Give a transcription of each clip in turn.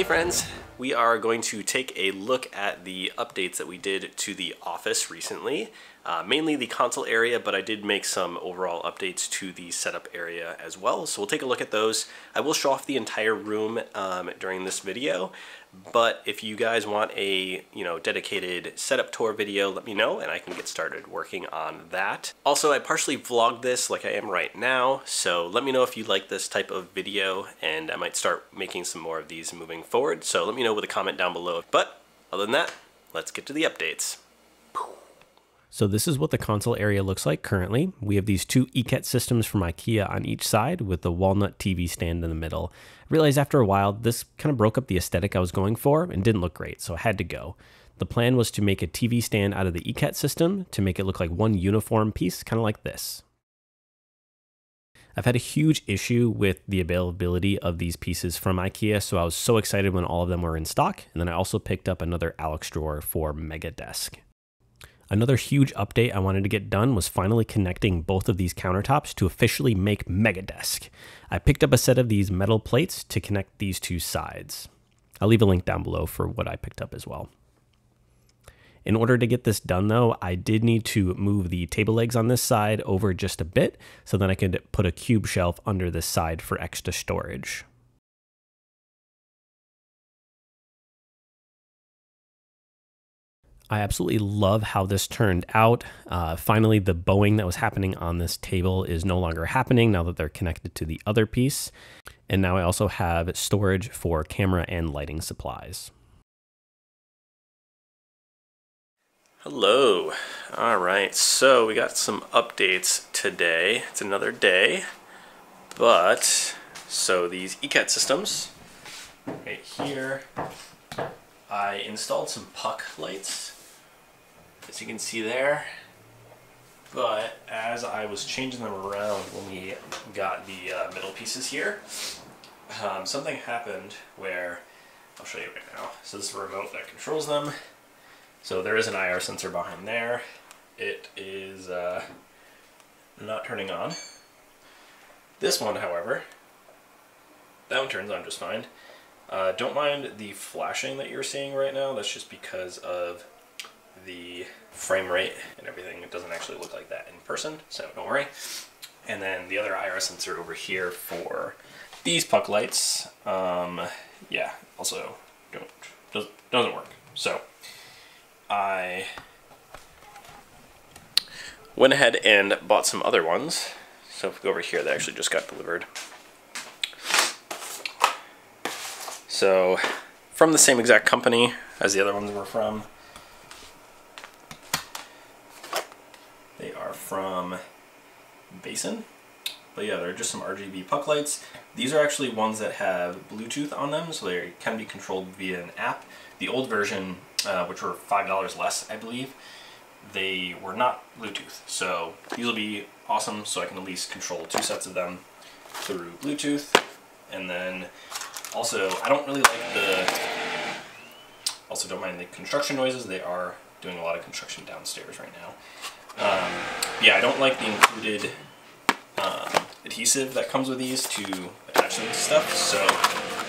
Hey friends, we are going to take a look at the updates that we did to the office recently, mainly the console area, but I did make some overall updates to the setup area as well. So we'll take a look at those. I will show off the entire room during this video, but if you guys want a dedicated setup tour video, let me know and I can get started working on that. Also, I partially vlogged this like I am right now, so let me know if you like this type of video and I might start making some more of these moving forward. So let me know with a comment down below. But other than that, let's get to the updates. So this is what the console area looks like currently. We have these two ECAT systems from IKEA on each side with the walnut TV stand in the middle. I realized after a while this kind of broke up the aesthetic I was going for and didn't look great, so I had to go. The plan was to make a TV stand out of the ECAT system to make it look like one uniform piece, kind of like this. I've had a huge issue with the availability of these pieces from IKEA, so I was so excited when all of them were in stock, and then I also picked up another Alex drawer for Megadesk. Another huge update I wanted to get done was finally connecting both of these countertops to officially make Megadesk. I picked up a set of these metal plates to connect these two sides. I'll leave a link down below for what I picked up as well. In order to get this done though, I did need to move the table legs on this side over just a bit so then I could put a cube shelf under this side for extra storage. I absolutely love how this turned out. Finally, the bowing that was happening on this table is no longer happening now that they're connected to the other piece. And now I also have storage for camera and lighting supplies. Hello. All right, so we got some updates today. It's another day, but so these ECAT systems right here, I installed some puck lights, as you can see there, but as I was changing them around when we got the middle pieces here, something happened where, I'll show you right now. So this is a remote that controls them. So there is an IR sensor behind there. It is not turning on. This one, however, that one turns on just fine. Don't mind the flashing that you're seeing right now. That's just because of the frame rate and everything. It doesn't actually look like that in person, so don't worry. And then the other IR sensor over here for these puck lights, yeah, also doesn't work. So I went ahead and bought some other ones. So if we go over here, they actually just got delivered. So from the same exact company as the other ones were from. They are from Basin. But yeah, they're just some RGB puck lights. These are actually ones that have Bluetooth on them, so they can be controlled via an app. The old version, which were $5 less, I believe, they were not Bluetooth. So these will be awesome, so I can at least control 2 sets of them through Bluetooth. And then also, I don't really like also don't mind the construction noises. They are doing a lot of construction downstairs right now. Yeah, I don't like the included adhesive that comes with these to attach them to stuff, so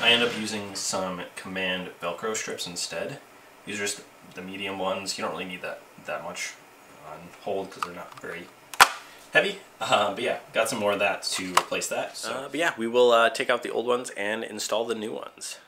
I end up using some Command Velcro strips instead. These are just the medium ones. You don't really need that much on hold because they're not very heavy. But yeah, got some more of that to replace that. So. But yeah, we will take out the old ones and install the new ones.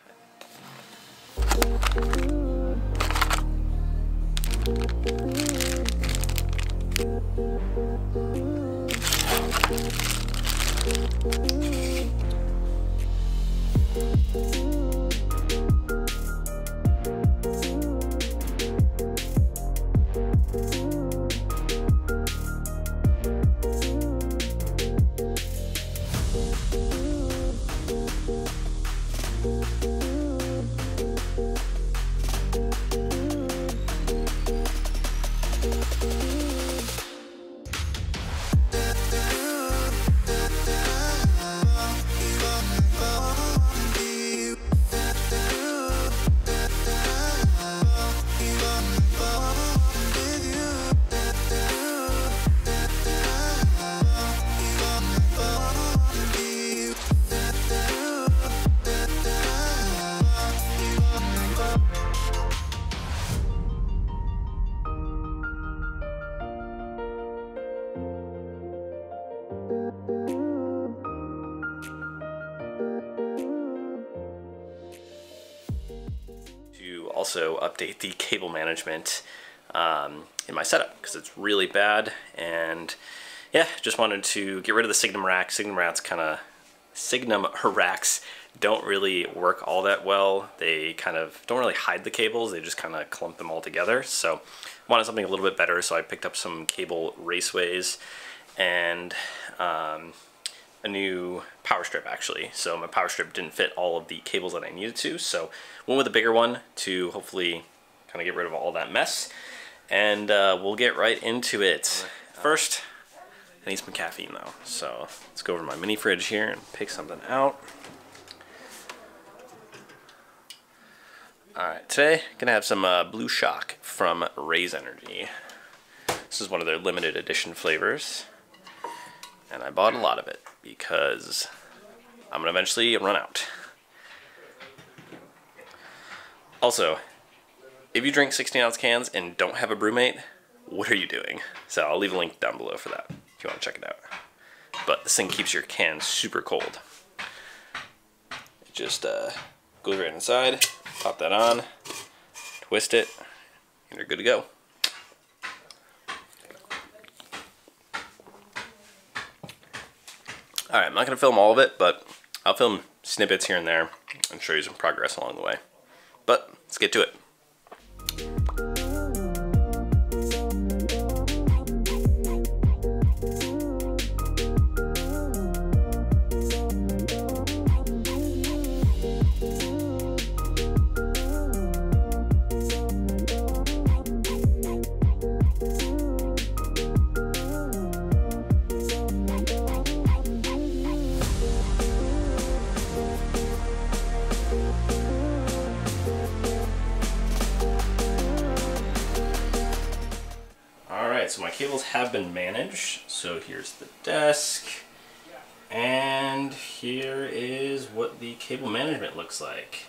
also update the cable management in my setup because it's really bad. And yeah, just wanted to get rid of the Signum rack. Signum racks don't really work all that well. They kind of don't really hide the cables. They just kind of clump them all together. So wanted something a little bit better. So I picked up some cable raceways and a new power strip actually. So my power strip didn't fit all of the cables that I needed to. So went with a bigger one to hopefully kind of get rid of all that mess. And we'll get right into it. First, I need some caffeine though. So let's go over to my mini fridge here and pick something out. Alright, today gonna have some Blue Shock from Raise Energy. This is one of their limited edition flavors. And I bought a lot of it because I'm gonna eventually run out. Also, if you drink 16-ounce cans and don't have a brewmate, what are you doing? So I'll leave a link down below for that if you want to check it out. But this thing keeps your can super cold. It just goes right inside, pop that on, twist it, and you're good to go. Alright, I'm not going to film all of it, but I'll film snippets here and there and show you some progress along the way. But let's get to it. So my cables have been managed. So here's the desk, and here is what the cable management looks like.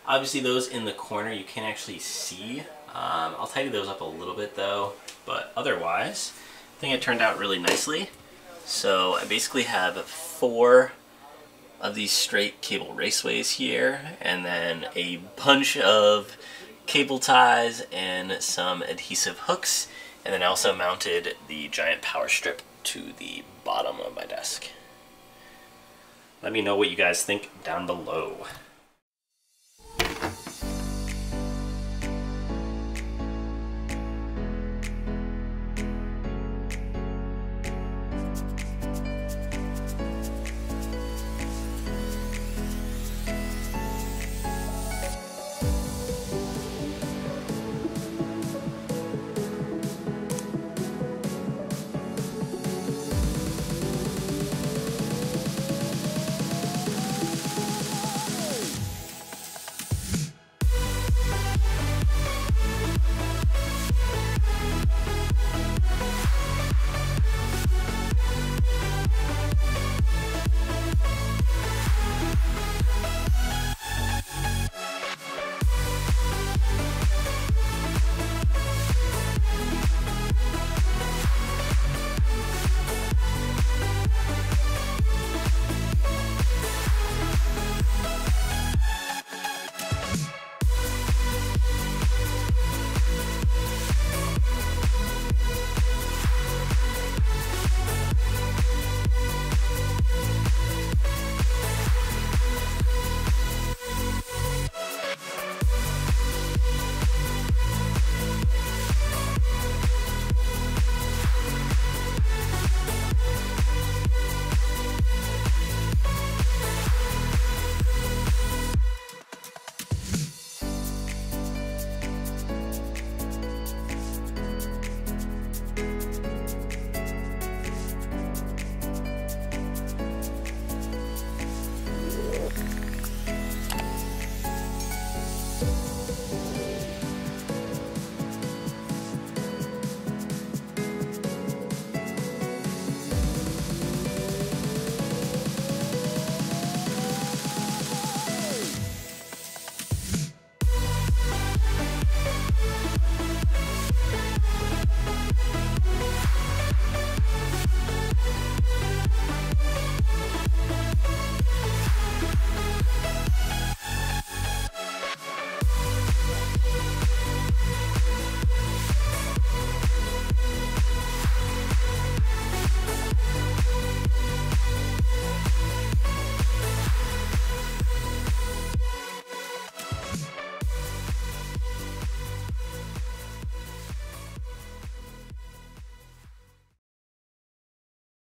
Obviously those in the corner you can't actually see. I'll tidy those up a little bit though, but otherwise I think it turned out really nicely. So I basically have 4 of these straight cable raceways here, and then a bunch of cable ties and some adhesive hooks. And then I also mounted the giant power strip to the bottom of my desk. Let me know what you guys think down below.